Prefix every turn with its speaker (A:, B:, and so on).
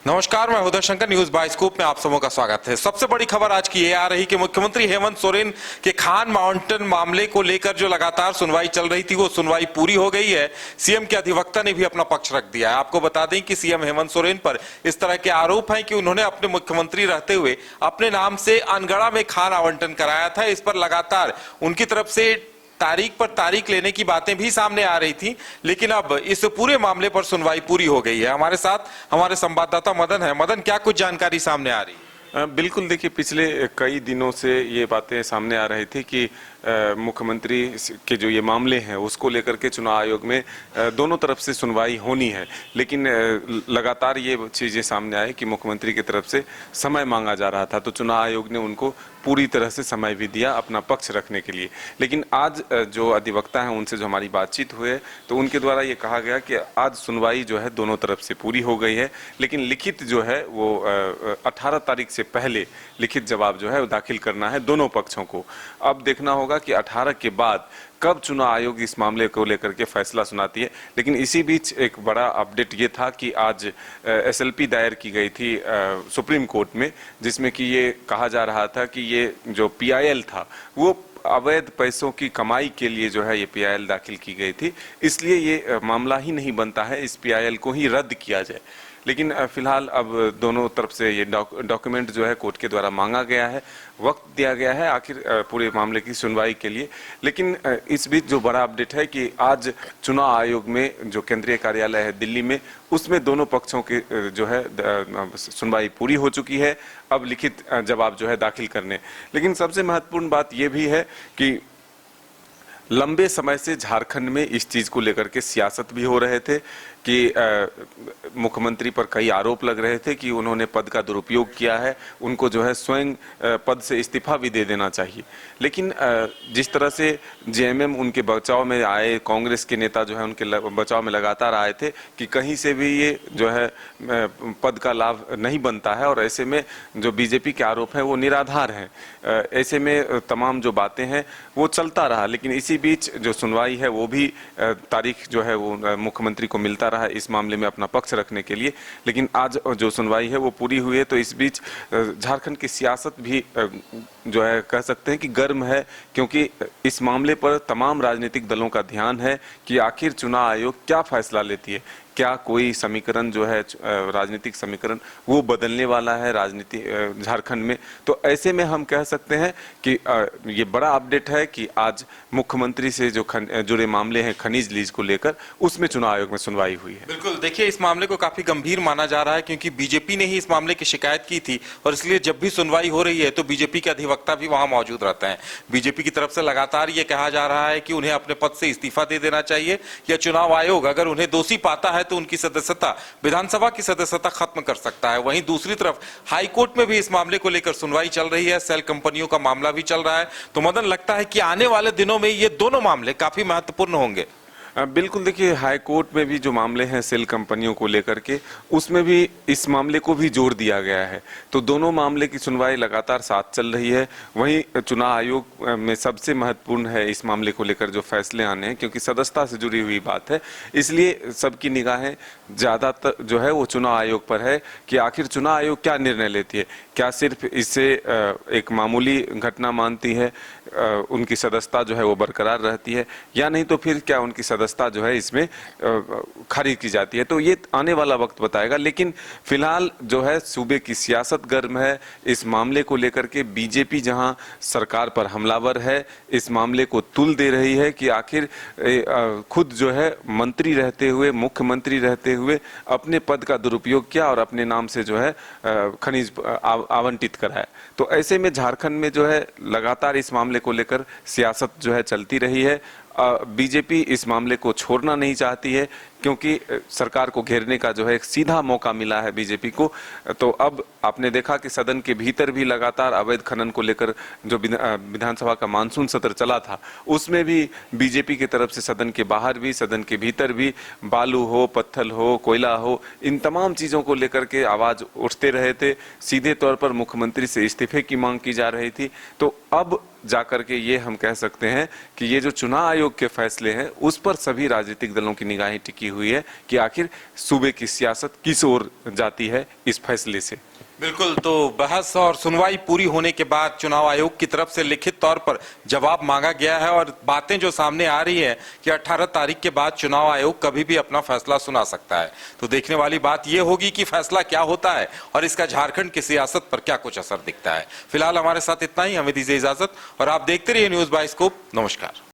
A: नमस्कार, मैं Uday Shankar. News bioscope में आप सबों का स्वागत है। सबसे बड़ी खबर आज की ये आ रही कि मुख्यमंत्री हेमंत सोरेन के खान माउंटेन मामले को लेकर जो लगातार सुनवाई चल रही थी वो सुनवाई पूरी हो गई है। सीएम के अधिवक्ता ने भी अपना पक्ष रख दिया है। आपको बता दें कि सीएम हेमंत सोरेन पर इस तरह के आरोप हैं कि उन्होंने अपने मुख्यमंत्री रहते हुए अपने नाम से अनगढ़ा में खान आवंटन कराया था। इस पर लगातार उनकी तरफ से तारीख पर तारीख लेने की बातें भी सामने आ रही थी, लेकिन अब इस पूरे मामले पर सुनवाई पूरी हो गई है। हमारे साथ हमारे संवाददाता मदन है। मदन, क्या कुछ जानकारी सामने आ रही है?
B: बिल्कुल, देखिए, पिछले कई दिनों से ये बातें सामने आ रही थी कि मुख्यमंत्री के जो ये मामले हैं उसको लेकर के चुनाव आयोग में दोनों तरफ से सुनवाई होनी है, लेकिन लगातार ये चीज़ें सामने आई कि मुख्यमंत्री की तरफ से समय मांगा जा रहा था, तो चुनाव आयोग ने उनको पूरी तरह से समय भी दिया अपना पक्ष रखने के लिए। लेकिन आज जो अधिवक्ता हैं उनसे जो हमारी बातचीत हुई है तो उनके द्वारा ये कहा गया कि आज सुनवाई जो है दोनों तरफ से पूरी हो गई है, लेकिन लिखित जो है वो 18 तारीख से पहले लिखित जवाब जो है वो दाखिल करना है दोनों पक्षों को। अब देखना होगा कि 18 के बाद कब चुनाव आयोग इस मामले को लेकर के फैसला सुनाती है। लेकिन इसी बीच एक बड़ा अपडेट ये था कि आज एसएलपी दायर की गई थी सुप्रीम कोर्ट में, जिसमें कि ये कहा जा रहा था कि ये जो पीआईएल था वो अवैध पैसों की कमाई के लिए जो है ये पीआईएल दाखिल की गई थी, इसलिए ये मामला ही नहीं बनता है, इस पीआईएल को ही रद्द किया जाए। लेकिन फिलहाल अब दोनों तरफ से ये डॉक्यूमेंट जो है कोर्ट के द्वारा मांगा गया है, वक्त दिया गया है आखिर पूरे मामले की सुनवाई के लिए। लेकिन इस बीच जो बड़ा अपडेट है कि आज चुनाव आयोग में जो केंद्रीय कार्यालय है दिल्ली में, उसमें दोनों पक्षों के जो है सुनवाई पूरी हो चुकी है। अब लिखित जवाब जो है दाखिल करने, लेकिन सबसे महत्वपूर्ण बात यह भी है कि लंबे समय से झारखंड में इस चीज को लेकर के सियासत भी हो रहे थे कि मुख्यमंत्री पर कई आरोप लग रहे थे कि उन्होंने पद का दुरुपयोग किया है, उनको जो है स्वयं पद से इस्तीफा भी दे देना चाहिए। लेकिन जिस तरह से जेएमएम उनके बचाव में आए, कांग्रेस के नेता जो है उनके बचाव में लगातार आए थे कि कहीं से भी ये जो है पद का लाभ नहीं बनता है, और ऐसे में जो बीजेपी के आरोप हैं वो निराधार हैं। ऐसे में तमाम जो बातें हैं वो चलता रहा, लेकिन इसी बीच जो सुनवाई है वो भी तारीख जो है वो मुख्यमंत्री को मिलता रहा इस मामले में अपना पक्ष रखने के लिए। लेकिन आज जो सुनवाई है वो पूरी हुई है, तो इस बीच झारखंड की सियासत भी जो है कह सकते हैं कि गर्म है, क्योंकि इस मामले पर तमाम राजनीतिक दलों का ध्यान है कि आखिर चुनाव आयोग क्या फैसला लेती है। क्या कोई समीकरण जो है राजनीतिक समीकरण वो बदलने वाला है राजनीति झारखंड में। तो ऐसे में हम कह सकते हैं कि ये बड़ा अपडेट है कि आज मुख्यमंत्री से जो जुड़े मामले हैं खनिज लीज को लेकर, उसमें चुनाव आयोग में सुनवाई हुई है।
A: बिल्कुल, देखिए, इस मामले को काफी गंभीर माना जा रहा है क्योंकि बीजेपी ने ही इस मामले की शिकायत की थी, और इसलिए जब भी सुनवाई हो रही है तो बीजेपी के अधिवक्ता भी वहां मौजूद रहते हैं। बीजेपी की तरफ से लगातार ये कहा जा रहा है कि उन्हें अपने पद से इस्तीफा दे देना चाहिए, या चुनाव आयोग अगर उन्हें दोषी पाता है तो उनकी सदस्यता, विधानसभा की सदस्यता खत्म कर सकता है। वहीं दूसरी तरफ हाईकोर्ट में भी इस मामले को लेकर सुनवाई चल रही है, सेल कंपनियों का मामला भी चल रहा है। तो मदन, लगता है कि आने वाले दिनों में ये दोनों मामले काफी महत्वपूर्ण होंगे।
B: बिल्कुल, देखिए, हाई कोर्ट में भी जो मामले हैं सेल कंपनियों को लेकर के, उसमें भी इस मामले को भी जोड़ दिया गया है, तो दोनों मामले की सुनवाई लगातार साथ चल रही है। वहीं चुनाव आयोग में सबसे महत्वपूर्ण है इस मामले को लेकर जो फैसले आने हैं, क्योंकि सदस्यता से जुड़ी हुई बात है, इसलिए सबकी निगाहें ज्यादातर जो है वो चुनाव आयोग पर है कि आखिर चुनाव आयोग क्या निर्णय लेती है। क्या सिर्फ इससे एक मामूली घटना मानती है, उनकी सदस्यता जो है वो बरकरार रहती है, या नहीं तो फिर क्या उनकी सदस्यता जो है इसमें खारिज की जाती है। तो ये आने वाला वक्त बताएगा। लेकिन फिलहाल जो है सूबे की सियासत गर्म है इस मामले को लेकर के। बीजेपी जहां सरकार पर हमलावर है, इस मामले को तुल दे रही है कि आखिर खुद जो है मंत्री रहते हुए, मुख्यमंत्री रहते हुए अपने पद का दुरुपयोग किया और अपने नाम से जो है खनिज आवंटित कराया। तो ऐसे में झारखंड में जो है लगातार इस मामले को लेकर सियासत जो है चलती रही है। बीजेपी इस मामले को छोड़ना नहीं चाहती है, क्योंकि सरकार को घेरने का जो है एक सीधा मौका मिला है बीजेपी को। तो अब आपने देखा कि सदन के भीतर भी लगातार अवैध खनन को लेकर जो विधानसभा का मानसून सत्र चला था, उसमें भी बीजेपी की तरफ से सदन के बाहर भी, सदन के भीतर भी बालू हो, पत्थर हो, कोयला हो, इन तमाम चीजों को लेकर के आवाज उठते रहे थे। सीधे तौर पर मुख्यमंत्री से इस्तीफे की मांग की जा रही थी। तो अब जाकर के ये हम कह सकते हैं कि ये जो चुनाव आयोग के फैसले हैं उस पर सभी राजनीतिक दलों की निगाहें टिकी हुई है कि आखिर सूबे की सियासत किस ओर जाती है इस फैसले से।
A: बिल्कुल, तो बहस और सुनवाई पूरी होने के बाद चुनाव आयोग की तरफ से लिखित तौर पर जवाब मांगा गया है और बातें जो सामने आ रही है कि 18 तारीख के बाद चुनाव आयोग कभी भी अपना फैसला सुना सकता है। तो देखने वाली बात यह होगी कि फैसला क्या होता है और इसका झारखंड की सियासत पर क्या कुछ असर दिखता है। फिलहाल हमारे साथ इतना ही, हमें दीजिए इजाजत और आप देखते रहिए न्यूज बाइस्कोप। नमस्कार।